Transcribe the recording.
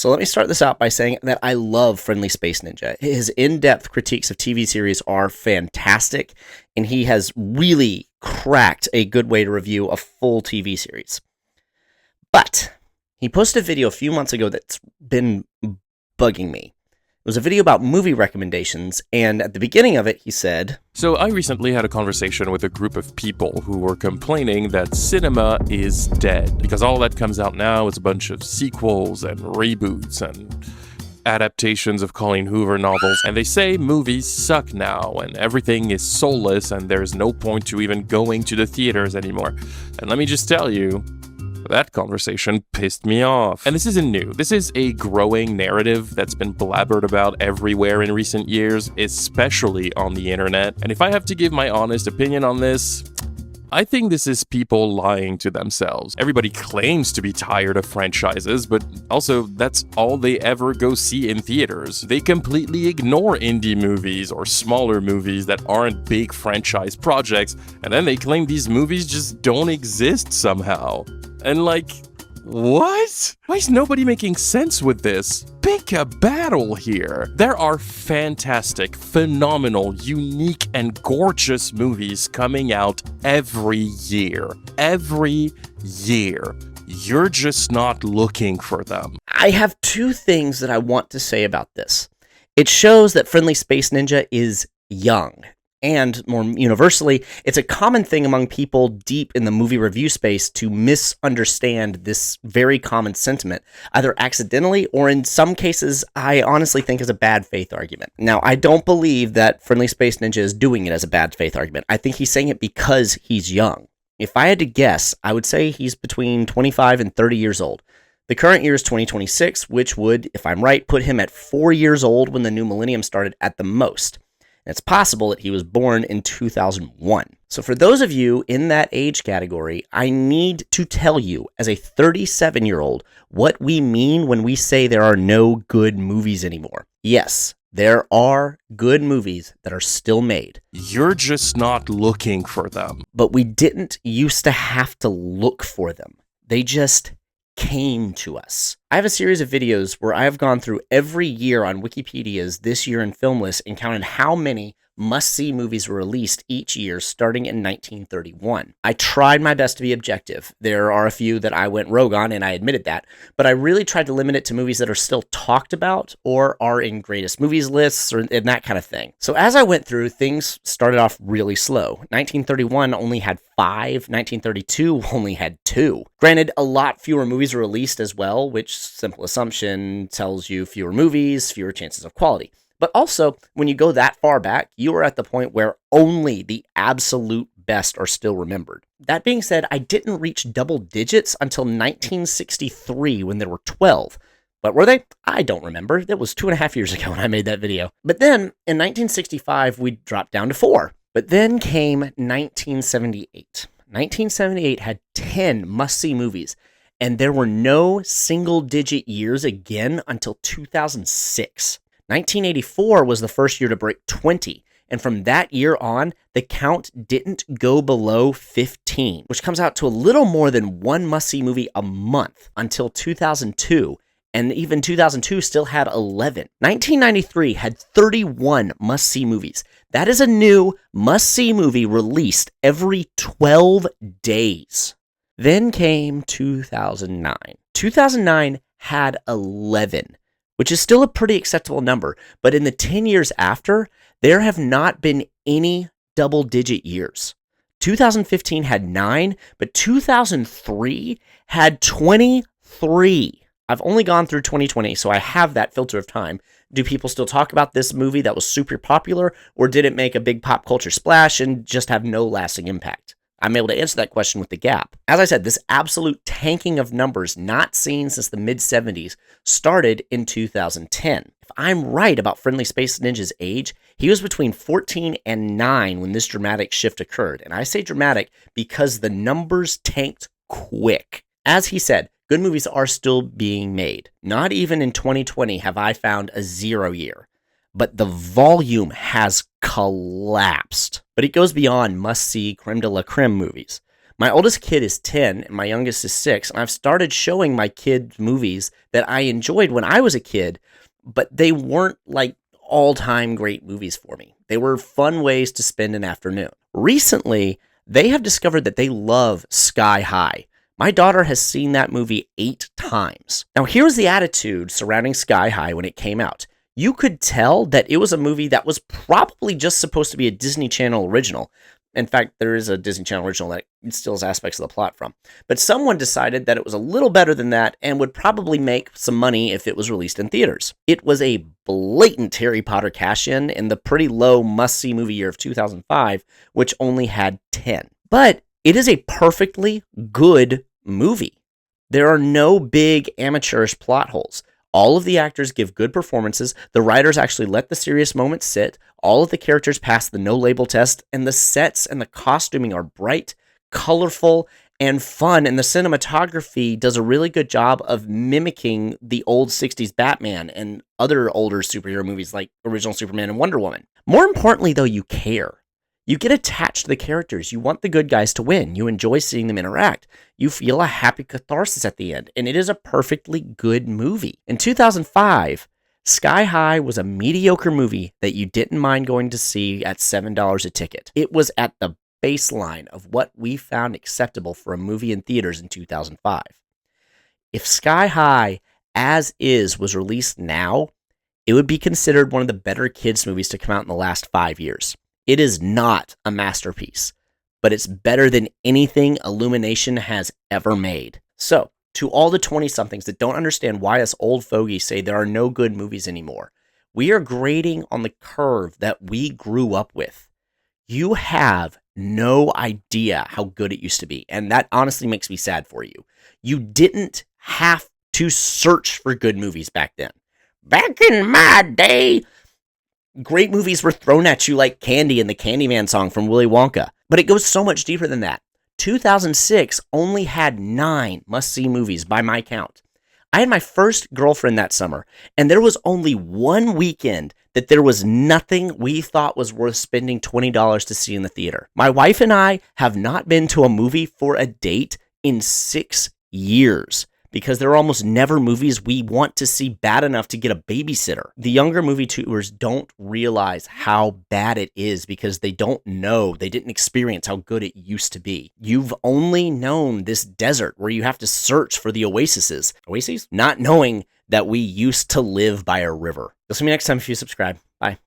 So let me start this out by saying that I love Friendly Space Ninja. His in-depth critiques of TV series are fantastic, and he has really cracked a good way to review a full TV series. But he posted a video a few months ago that's been bugging me. It was a video about movie recommendations, and at the beginning of it, he said, So I recently had a conversation with a group of people who were complaining that cinema is dead, because all that comes out now is a bunch of sequels and reboots and adaptations of Colleen Hoover novels, and they say movies suck now, and everything is soulless, and there's no point to even going to the theaters anymore. And let me just tell you, that conversation pissed me off. And this isn't new. This is a growing narrative that's been blabbered about everywhere in recent years, especially on the internet. And if I have to give my honest opinion on this, I think this is people lying to themselves. Everybody claims to be tired of franchises, but also that's all they ever go see in theaters. They completely ignore indie movies or smaller movies that aren't big franchise projects, and then they claim these movies just don't exist somehow. And like, what? Why is nobody making sense with this? Pick a battle here. There are fantastic, phenomenal, unique, and gorgeous movies coming out every year. Every year. You're just not looking for them. I have two things that I want to say about this. It shows that Friendly Space Ninja is young. And more universally, it's a common thing among people deep in the movie review space to misunderstand this very common sentiment, either accidentally or in some cases, I honestly think is a bad faith argument. Now, I don't believe that Friendly Space Ninja is doing it as a bad faith argument. I think he's saying it because he's young. If I had to guess, I would say he's between 25 and 30 years old. The current year is 2026, which would, if I'm right, put him at 4 years old when the new millennium started at the most. It's possible that he was born in 2001. So for those of you in that age category, I need to tell you, as a 37-year-old, what we mean when we say there are no good movies anymore. Yes, there are good movies that are still made. You're just not looking for them. But we didn't used to have to look for them. They just came to us. I have a series of videos where I have gone through every year on Wikipedia's This Year in Film list and counted how many must-see movies were released each year starting in 1931. I tried my best to be objective. There are a few that I went rogue on, and I admitted that, but I really tried to limit it to movies that are still talked about or are in greatest movies lists or and that kind of thing. So as I went through, things started off really slow. 1931 only had 5, 1932 only had 2. Granted, a lot fewer movies were released as well, which simple assumption tells you fewer movies, fewer chances of quality. But also, when you go that far back, you are at the point where only the absolute best are still remembered. That being said, I didn't reach double digits until 1963 when there were 12. But were they? I don't remember. That was 2.5 years ago when I made that video. But then, in 1965, we dropped down to 4. But then came 1978. 1978 had 10 must-see movies, and there were no single-digit years again until 2006. 1984 was the first year to break 20, and from that year on, the count didn't go below 15, which comes out to a little more than one must-see movie a month until 2002, and even 2002 still had 11. 1993 had 31 must-see movies. That is a new must-see movie released every 12 days. Then came 2009. 2009 had 11. Which is still a pretty acceptable number, but in the 10 years after, there have not been any double-digit years. 2015 had 9, but 2003 had 23. I've only gone through 2020, so I have that filter of time. Do people still talk about this movie that was super popular, or did it make a big pop culture splash and just have no lasting impact? I'm able to answer that question with the gap. As I said, this absolute tanking of numbers not seen since the mid-70s started in 2010. If I'm right about Friendly Space Ninja's age, he was between 14 and 9 when this dramatic shift occurred. And I say dramatic because the numbers tanked quick. As he said, good movies are still being made. Not even in 2020 have I found a 0 year. But the volume has collapsed. But it goes beyond must-see creme de la creme movies. My oldest kid is 10 and my youngest is 6, and I've started showing my kids movies that I enjoyed when I was a kid, but they weren't like all-time great movies for me. They were fun ways to spend an afternoon. Recently, they have discovered that they love Sky High. My daughter has seen that movie 8 times. Now, here's the attitude surrounding Sky High when it came out. You could tell that it was a movie that was probably just supposed to be a Disney Channel original. In fact, there is a Disney Channel original that it steals aspects of the plot from. But someone decided that it was a little better than that and would probably make some money if it was released in theaters. It was a blatant Harry Potter cash-in in the pretty low must-see movie year of 2005, which only had 10. But it is a perfectly good movie. There are no big amateurish plot holes. All of the actors give good performances. The writers actually let the serious moments sit. All of the characters pass the no-label test, and the sets and the costuming are bright, colorful, and fun, and the cinematography does a really good job of mimicking the old 60s Batman and other older superhero movies like original Superman and Wonder Woman. More importantly, though, you care. You get attached to the characters. You want the good guys to win. You enjoy seeing them interact. You feel a happy catharsis at the end, and it is a perfectly good movie. In 2005, Sky High was a mediocre movie that you didn't mind going to see at $7 a ticket. It was at the baseline of what we found acceptable for a movie in theaters in 2005. If Sky High, as is, was released now, it would be considered one of the better kids' movies to come out in the last 5 years. It is not a masterpiece, but it's better than anything Illumination has ever made. So, to all the 20-somethings that don't understand why us old fogies say there are no good movies anymore, we are grading on the curve that we grew up with. You have no idea how good it used to be, and that honestly makes me sad for you. You didn't have to search for good movies back then. Back in my day, great movies were thrown at you like candy in the Candyman song from Willy Wonka. But it goes so much deeper than that. 2006 only had 9 must-see movies by my count. I had my first girlfriend that summer, and there was only one weekend that there was nothing we thought was worth spending $20 to see in the theater. My wife and I have not been to a movie for a date in 6 years. Because there are almost never movies we want to see bad enough to get a babysitter. The younger movie tours don't realize how bad it is because they don't know, they didn't experience how good it used to be. You've only known this desert where you have to search for the oases, not knowing that we used to live by a river. You'll see me next time if you subscribe. Bye.